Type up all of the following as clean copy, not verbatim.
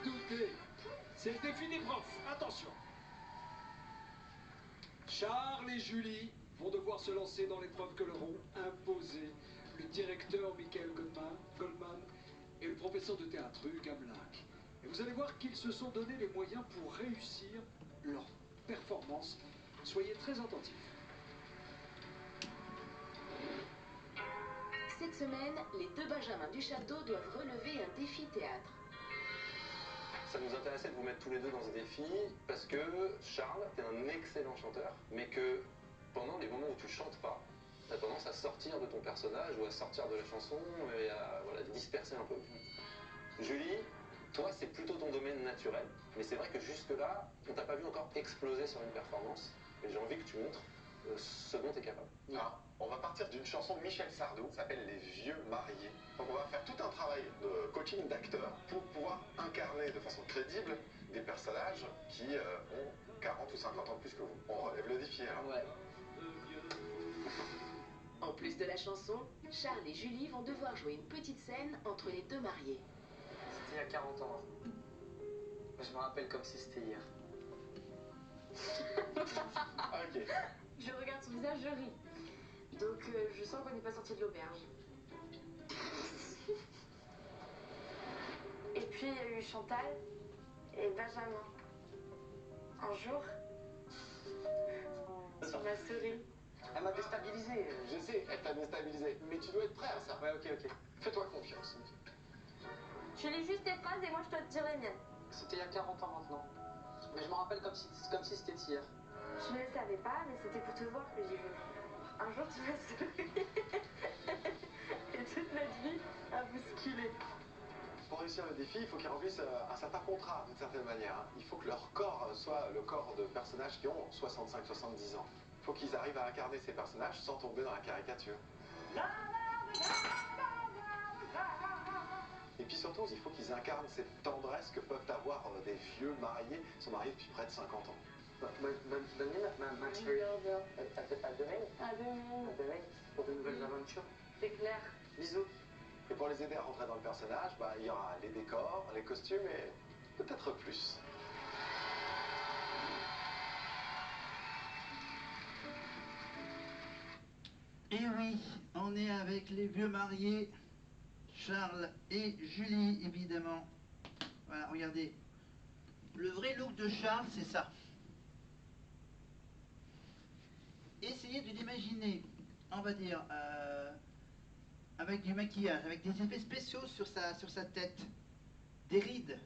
doutez. C'est le défi des profs. Attention. Charles et Julie vont devoir se lancer dans l'épreuve que leur ont imposée le directeur Michael Goldman et le professeur de théâtre Hugues Gamelin. Et vous allez voir qu'ils se sont donné les moyens pour réussir leur performance. Soyez très attentifs. Cette semaine, les deux Benjamins du château doivent relever un défi théâtre. Ça nous intéressait de vous mettre tous les deux dans ce défi parce que Charles, t'es un excellent chanteur, mais que pendant les moments où tu chantes pas, t'as tendance à sortir de ton personnage ou à sortir de la chanson et à voilà, disperser un peu. Julie, toi c'est plutôt ton domaine naturel, mais c'est vrai que jusque-là, on t'a pas vu encore exploser sur une performance, et j'ai envie que tu montres ce dont t'es capable. Alors, on va partir d'une chanson de Michel Sardou, qui s'appelle Les Vieux Mariés. Donc on va faire tout un travail de coaching d'acteurs pour pouvoir incarner de façon crédible des personnages qui ont 40 ou 50 ans de plus que vous. On relève le défi alors. Ouais. En plus de la chanson, Charles et Julie vont devoir jouer une petite scène entre les deux mariés. C'était il y a 40 ans. Je me rappelle comme si c'était hier. Ok. Je regarde son visage, je ris. Donc je sens qu'on n'est pas sorti de l'auberge. Et puis il y a eu Chantal et Benjamin. Un jour, on a souri. Elle m'a déstabilisé. Je sais, elle t'a déstabilisé, mais tu dois être prêt à ça. Ouais, ok. Fais-toi confiance. Tu lis juste tes phrases et moi je dois te dire les miennes. C'était il y a 40 ans maintenant. Mais je me rappelle comme si c'était hier. Je ne le savais pas, mais c'était pour te voir que j'y venais. Un jour tu m'as souri. Et toute notre vie a bousculé. Pour réussir le défi, il faut qu'ils remplissent un certain contrat, d'une certaine manière. Il faut que leur corps soit le corps de personnages qui ont 65-70 ans. Il faut qu'ils arrivent à incarner ces personnages sans tomber dans la caricature. Et puis surtout, il faut qu'ils incarnent cette tendresse que peuvent avoir des vieux mariés qui sont mariés depuis près de 50 ans. Bonne nuit, ma chérie. À demain. À demain. À demain. Pour de nouvelles aventures. C'est clair. Bisous. Et pour les aider à rentrer dans le personnage, il y aura les décors, les costumes et peut-être plus. Et oui, on est avec les vieux mariés, Charles et Julie, évidemment. Voilà, regardez. Le vrai look de Charles, c'est ça. Essayez de l'imaginer, on va dire, avec du maquillage, avec des effets spéciaux sur sa tête, des rides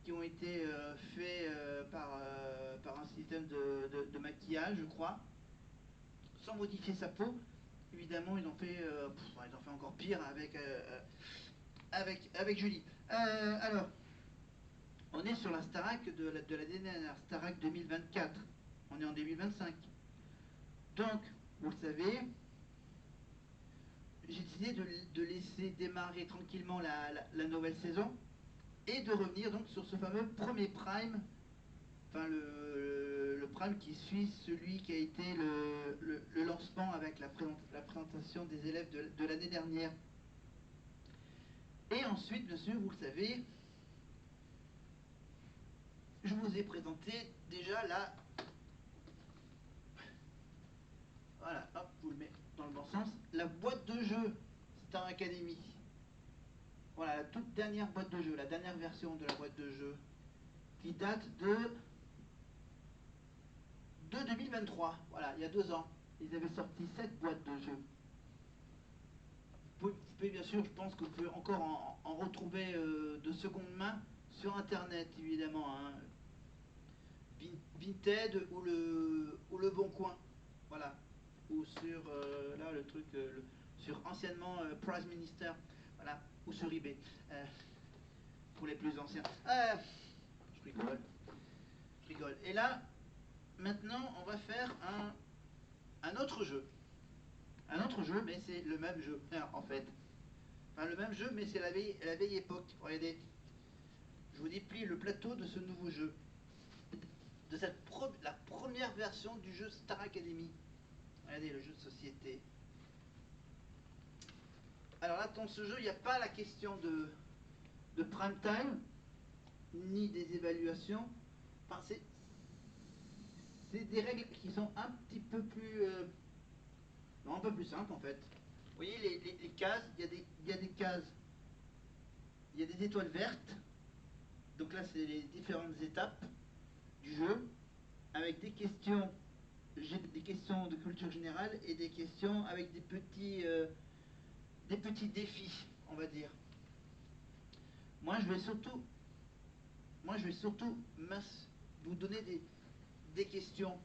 qui ont été faits par un système de maquillage, je crois, sans modifier sa peau. Évidemment, ils ont fait encore pire avec Julie. Alors, on est sur la Starac de la dernière Starac 2024. On est en 2025. Donc, vous le savez, j'ai décidé de laisser démarrer tranquillement la nouvelle saison et de revenir donc sur ce fameux premier prime, enfin le prime qui suit celui qui a été le lancement avec la présentation des élèves de l'année dernière. Et ensuite, bien sûr, vous le savez, je vous ai présenté déjà la... Voilà, hop, je vous le mets dans le bon sens. La boîte de jeu Star Academy. Voilà, la toute dernière boîte de jeu, la dernière version de la boîte de jeu, qui date de 2023. Voilà, il y a 2 ans. Ils avaient sorti 7 boîtes de jeu. Vous pouvez bien sûr, je pense que vous pouvez encore en retrouver de seconde main sur Internet, évidemment. Hein. Vinted ou le Bon Coin. Voilà. Ou sur, là, le truc, sur anciennement Prime Minister. Voilà. Ou sur eBay. Pour les plus anciens. Je rigole. Je rigole. Et là, maintenant, on va faire un autre jeu. Un autre jeu, mais c'est le même jeu, en fait. Enfin, le même jeu, mais c'est la vieille époque. Regardez. Je vous déplie le plateau de ce nouveau jeu. De la première version du jeu Star Academy. Regardez, le jeu de société. Alors là, dans ce jeu, il n'y a pas la question de prime time. ni des évaluations. Enfin, c'est des règles qui sont un petit peu plus... non, un peu plus simples en fait. Vous voyez les cases, il y a des cases, il y a des étoiles vertes. Donc là, c'est les différentes étapes du jeu, avec des questions de culture générale et des questions avec des petits défis, on va dire. Moi, je vais surtout vous donner des questions.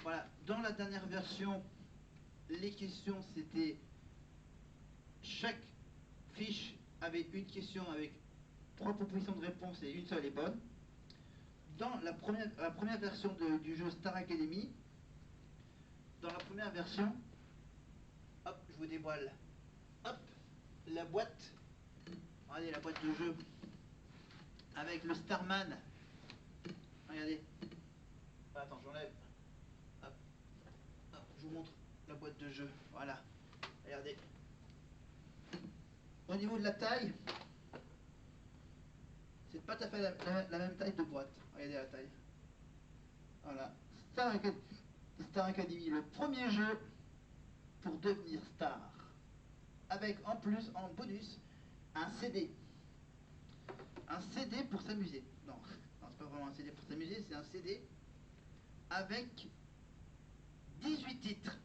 Voilà, dans la dernière version, les questions, c'était chaque fiche avait une question avec 3 propositions de réponse et une seule est bonne. Dans la première version du jeu Star Academy, dans la première version, hop, je vous dévoile, hop, la boîte, regardez la boîte de jeu, avec le Starman, regardez, attends, j'enlève, hop, hop, je vous montre la boîte de jeu, voilà, regardez. Au niveau de la taille, c'est pas tout à fait la même taille de boîte, regardez la taille. Voilà, Star Academy, le premier jeu pour devenir star. Avec en plus, en bonus, un CD. Un CD pour s'amuser. Non, non c'est pas vraiment un CD pour s'amuser, c'est un CD avec 18 titres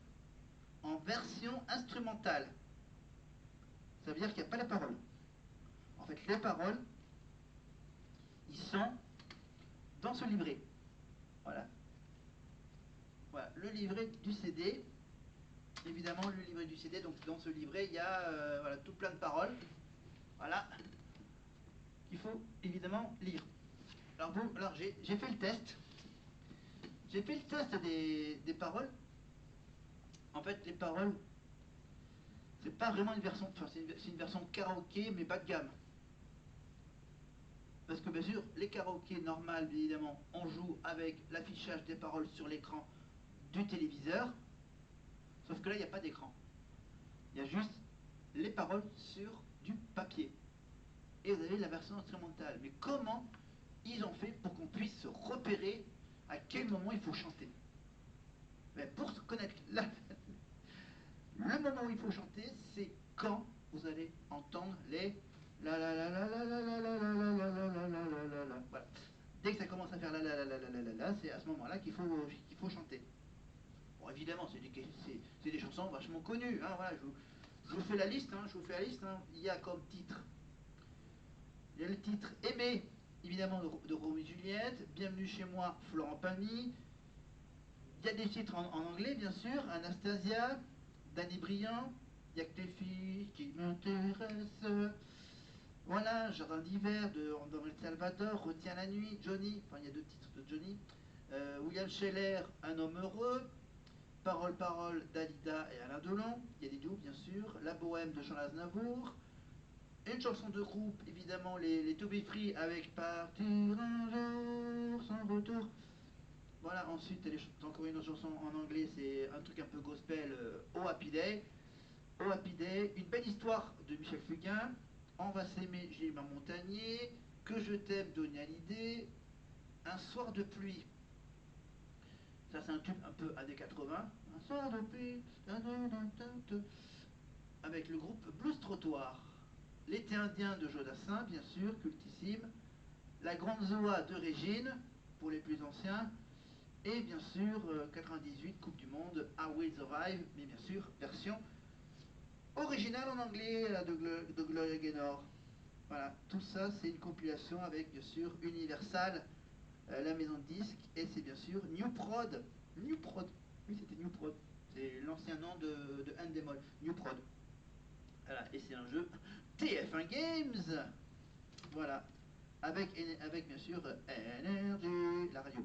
en version instrumentale. Ça veut dire qu'il n'y a pas les paroles. En fait, les paroles, ils sont dans ce livret. Voilà. Voilà, le livret du CD. Évidemment, le livret du CD, donc dans ce livret, il y a voilà, tout plein de paroles. Voilà. Il faut évidemment lire. Alors bon, alors j'ai fait le test. J'ai fait le test des paroles. En fait, les paroles, c'est pas vraiment une version, enfin c'est une version karaoké, mais bas de gamme. Parce que bien sûr, les karaokés normales, évidemment, on joue avec l'affichage des paroles sur l'écran du téléviseur. Sauf que là, il n'y a pas d'écran. Il y a juste les paroles sur du papier. Et vous avez la version instrumentale. Mais comment ils ont fait pour qu'on puisse se repérer à quel moment il faut chanter? Mais pour se connaître le moment où il faut chanter, c'est quand vous allez entendre les la la la la la la la la la la la la la la la. Voilà. Dès que ça commence à faire la la la la la la la, c'est à ce moment-là qu'il faut chanter. Bon, évidemment, c'est des chansons vachement connues. Hein, voilà, je vous fais la liste. Hein, je vous fais la liste. Hein. Il y a comme titre, il y a le titre Aimé, évidemment de Roméo et Juliette. Bienvenue chez moi, Florent Pagny. Il y a des titres en anglais, bien sûr. Anastasia, Danny Briand. Il n'y a que les filles qui m'intéressent. Voilà, Jardin d'hiver dans El Salvador, Retiens la nuit, Johnny, enfin il y a 2 titres de Johnny. William Scheller, Un homme heureux. Parole, parole, Dalida et Alain Delon. Il y a des duos, bien sûr. La bohème de Jean Aznavour. Une chanson de groupe, évidemment, les To Be Free avec Partir un jour sans retour. Voilà, ensuite, encore une autre chanson en anglais, c'est un truc un peu gospel, Oh Happy Day. Oh Happy Day, une belle histoire de Michel Fugain. On va s'aimer, Gilbert Montagnier. Que je t'aime, Donny Hallyday. Un soir de pluie. Ça, c'est un tube un peu années 80. Un soir de pluie. Avec le groupe Blues Trottoir. L'été indien de Jodassin, bien sûr, cultissime. La Grande Zoa de Régine, pour les plus anciens. Et bien sûr, 98, Coupe du Monde, I Will Survive, mais bien sûr, version originale en anglais de Gloria Gaynor. Voilà, tout ça, c'est une compilation avec, bien sûr, Universal, la maison de disques, et c'est bien sûr New Prod. New Prod, oui, c'était New Prod. C'est l'ancien nom de Endemol, New Prod. Voilà, et c'est un jeu TF1 Games. Voilà, avec bien sûr Energy, la radio.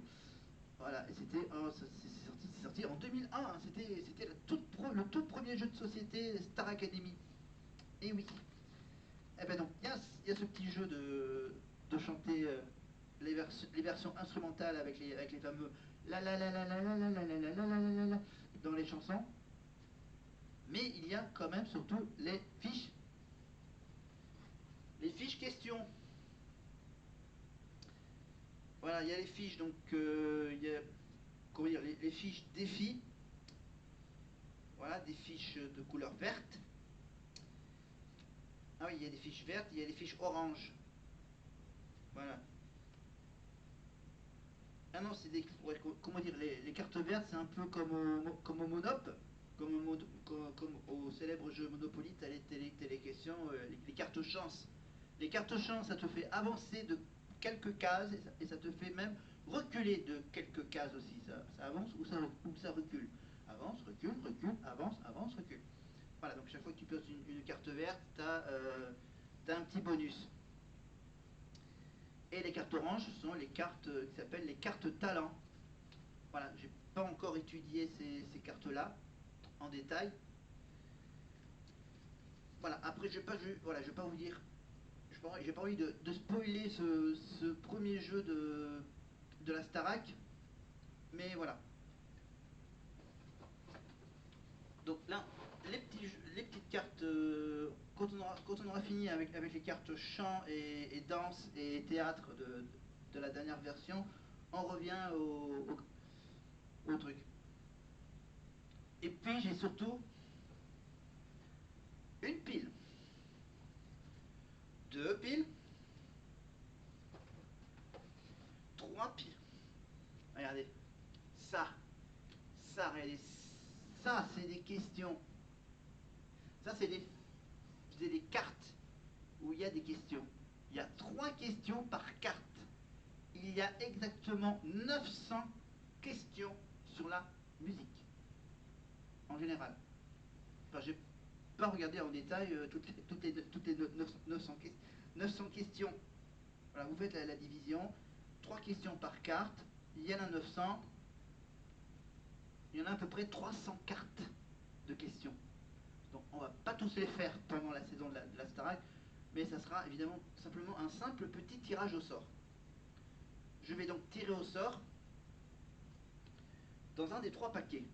Voilà, et c'était c'est sorti en 2001. Hein, c'était le tout premier jeu de société Star Academy. Et oui. Et ben donc, il y a ce petit jeu de chanter les versions instrumentales avec les fameux la la la la la la la la la la la la la dans les chansons. Mais il y a quand même surtout les fiches questions. Voilà, il y a les fiches, donc il y a, comment dire, les fiches défis. Voilà, des fiches de couleur verte. Ah oui, il y a des fiches vertes, il y a des fiches orange. Voilà. Ah non, c'est des, ouais, comment dire, les cartes vertes, c'est un peu comme au Monop, comme au célèbre jeu Monopoly, t'as les questions, les cartes chance. Les cartes chance, ça te fait avancer de quelques cases et ça te fait même reculer de quelques cases aussi. Ça avance ou ça recule. Avance, recule, recule, avance, avance, recule. Voilà, donc chaque fois que tu poses une carte verte, t'as un petit bonus. Et les cartes oranges sont les cartes qui s'appellent les cartes talent. Voilà, j'ai pas encore étudié ces cartes-là en détail. Voilà, après je vais pas, voilà, je vais pas vous dire, j'ai pas envie de spoiler ce premier jeu de la Starac, mais voilà. Donc là, les petites cartes, quand on aura fini avec les cartes chant et danse et théâtre de la dernière version, on revient au truc. Et puis j'ai surtout une pile, deux piles, trois piles. Regardez, ça, regardez, ça c'est des questions. Ça c'est des cartes où il y a des questions. Il y a 3 questions par carte. Il y a exactement 900 questions sur la musique, en général. Enfin, j'ai pas regardé en détail toutes les 900 questions. Voilà, vous faites la division, 3 questions par carte, il y en a 900, il y en a à peu près 300 cartes de questions. Donc on va pas tous les faire pendant la saison de la Starac, mais ça sera évidemment simplement un simple petit tirage au sort. Je vais donc tirer au sort dans un des 3 paquets.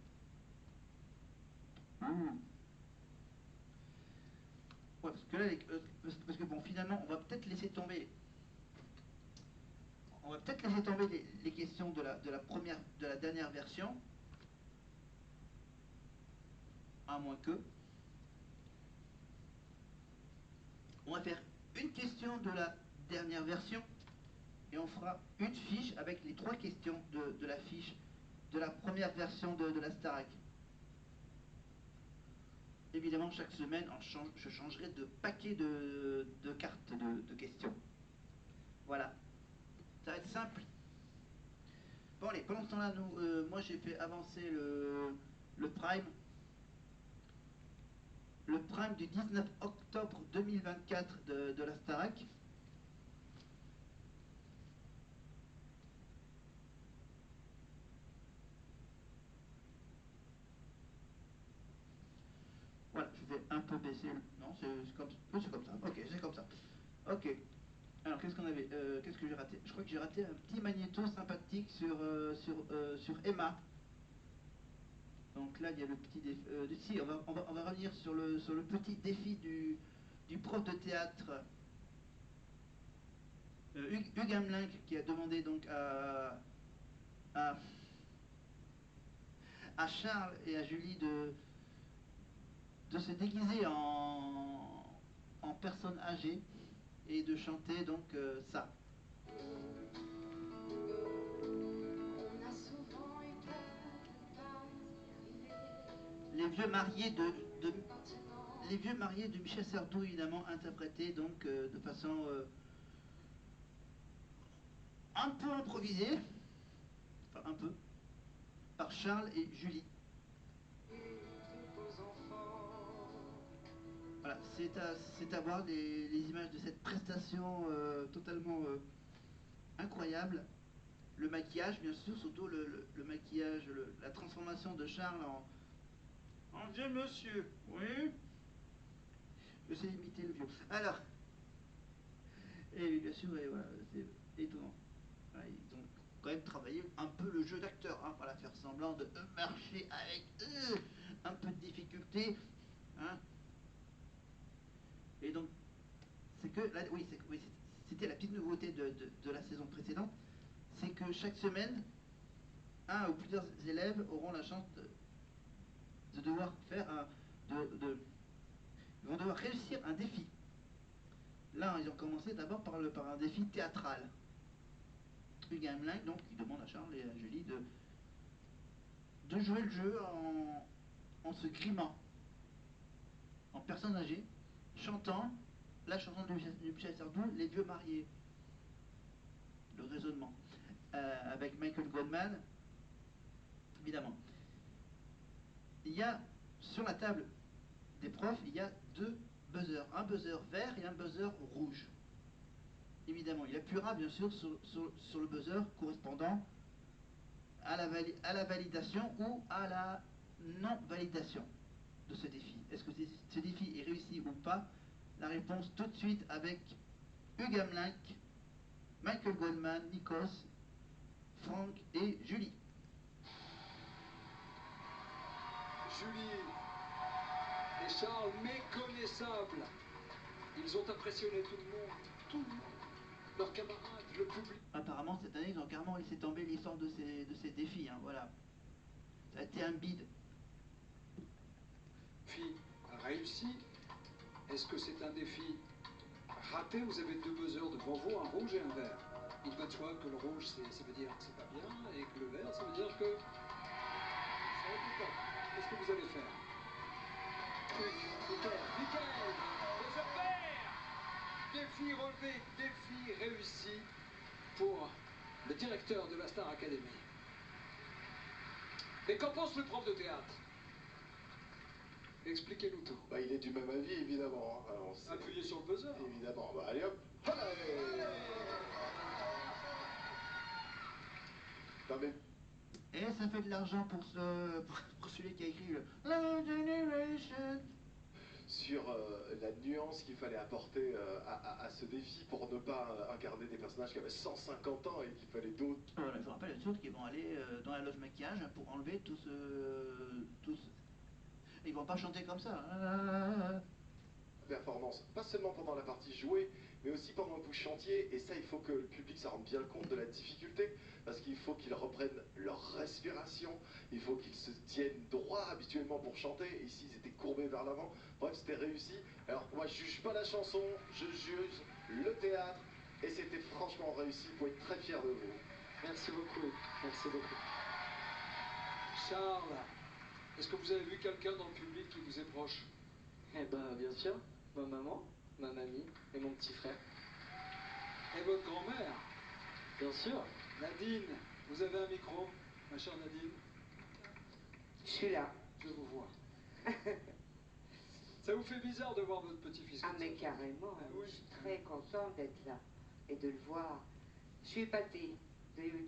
Ouais, parce que là, parce que bon, finalement, on va peut-être laisser tomber. On va peut-être laisser tomber les questions de la dernière version, à moins que. On va faire une question de la dernière version et on fera une fiche avec les 3 questions de la fiche de la première version de la Starac. Évidemment, chaque semaine, je changerai de paquet de cartes de questions. Voilà. Ça va être simple. Bon, allez, pendant ce temps-là, moi j'ai fait avancer le Prime. Le Prime du 19 octobre 2024 de la Starac. Voilà, je vais un peu baisser. Non, c'est comme ça. Ok, c'est comme ça. Ok. Alors, qu'est-ce qu'on avait qu'est-ce que j'ai raté? Je crois que j'ai raté un petit magnéto sympathique sur Emma. Donc là, il y a le petit défi. Si, on va revenir sur le petit défi du prof de théâtre Hugues Hamelin, qui a demandé donc à Charles et à Julie de se déguiser en personnes âgées et de chanter donc ça. Les vieux mariés les vieux mariés de Michel Sardou, évidemment interprétés donc de façon un peu improvisée, enfin un peu, par Charles et Julie. Voilà, c'est à voir les images de cette prestation totalement incroyable. Le maquillage, bien sûr, surtout le maquillage, la transformation de Charles en vieux monsieur. Oui. Je sais imiter le vieux. Alors, et bien sûr, et voilà, c'est étonnant. Voilà, ils ont quand même travaillé un peu le jeu d'acteur, hein, voilà, faire semblant de marcher avec un peu de difficulté. Hein. Et donc, c'est que, là, oui, c'était la petite nouveauté de la saison précédente, c'est que chaque semaine, un ou plusieurs élèves auront la chance de devoir faire ils vont devoir réussir un défi. Là, ils ont commencé d'abord par un défi théâtral. Hugues Hamelin, donc, il demande à Charles et à Julie de jouer le jeu en se grimant, en personne âgée, chantant la chanson de Michel Sardou, Les Vieux Mariés. Le raisonnement. Avec Michael Goldman, évidemment. Il y a, sur la table des profs, il y a 2 buzzers. Un buzzer vert et un buzzer rouge. Évidemment, il appuiera bien sûr sur le buzzer correspondant à la validation ou à la non-validation de ce défi. Est-ce que ce défi est réussi ou pas? La réponse tout de suite avec Hugues Hamelin, Michael Goldman, Nikos, Franck et Julie. Julie et Charles, méconnaissables. Ils ont impressionné tout le monde, leurs camarades, le public. Apparemment, cette année, ils ont carrément laissé tomber l'histoire de ces défis, hein, voilà. Ça a été un bide. Fille réussi. Est-ce que c'est un défi raté? Vous avez 2 buzzers devant vous, un rouge et un vert. Il va de soi que le rouge, ça veut dire que c'est pas bien, et que le vert, ça veut dire que ça va être pas. Qu'est-ce que vous allez faire? Nickel, buzzer vert. Défi relevé, défi réussi pour le directeur de la Star Academy. Et qu'en pense le prof de théâtre? Expliquez-nous tout. Bah, il est du même avis, évidemment. Hein. Alors, Appuyez sur le buzzer. évidemment. Bah, allez hop. Allez. Non mais, Et ça fait de l'argent pour celui qui a écrit le Love Generation. sur la nuance qu'il fallait apporter à ce défi pour ne pas incarner des personnages qui avaient 150 ans et qu'il fallait d'autres. Voilà, je vous rappelle les autres qui vont aller dans la loge maquillage pour enlever tout ce... Ils vont pas chanter comme ça. Performance, pas seulement pendant la partie jouée, mais aussi pendant que vous chantiez, et ça il faut que le public s'en rende bien compte de la difficulté, parce qu'il faut qu'ils reprennent leur respiration, il faut qu'ils se tiennent droit habituellement pour chanter, et ici ils étaient courbés vers l'avant, bref c'était réussi. Alors moi je juge pas la chanson, je juge le théâtre, et c'était franchement réussi, vous pouvez être très fiers de vous. Merci beaucoup. Merci beaucoup. Charles, est-ce que vous avez vu quelqu'un dans le public qui vous est proche? Eh ben, bien sûr. Ma maman, ma mamie et mon petit frère. Et votre grand-mère? Bien sûr. Nadine, vous avez un micro, ma chère Nadine? Je suis là. Je vous vois. Ça vous fait bizarre de voir votre petit-fils Ah comme mais ça? carrément, Ah oui. je suis très contente d'être là et de le voir. Je suis épatée.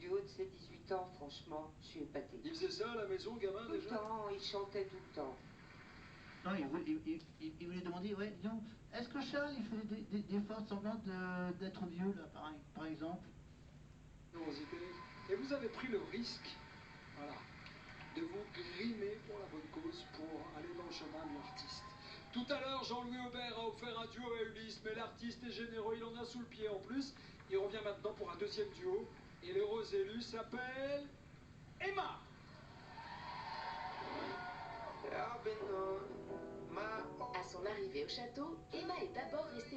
Du haut de ses 18 ans, franchement, je suis épatée. Il faisait ça à la maison, gamin, Tout le déjà? temps, il chantait tout le temps. Non, il voulait demander, ouais, disons, est-ce que Charles, il fait des fois semblant d'être vieux, là, par exemple? Curiosité. Et vous avez pris le risque, voilà, de vous grimer pour la bonne cause, pour aller dans le chemin de l'artiste. Tout à l'heure, Jean-Louis Aubert a offert un duo à Ulysse, mais l'artiste est généreux, il en a sous le pied en plus. Il revient maintenant pour un 2e duo, et l'heureuse élue s'appelle Emma. À son arrivée au château, Emma est d'abord restée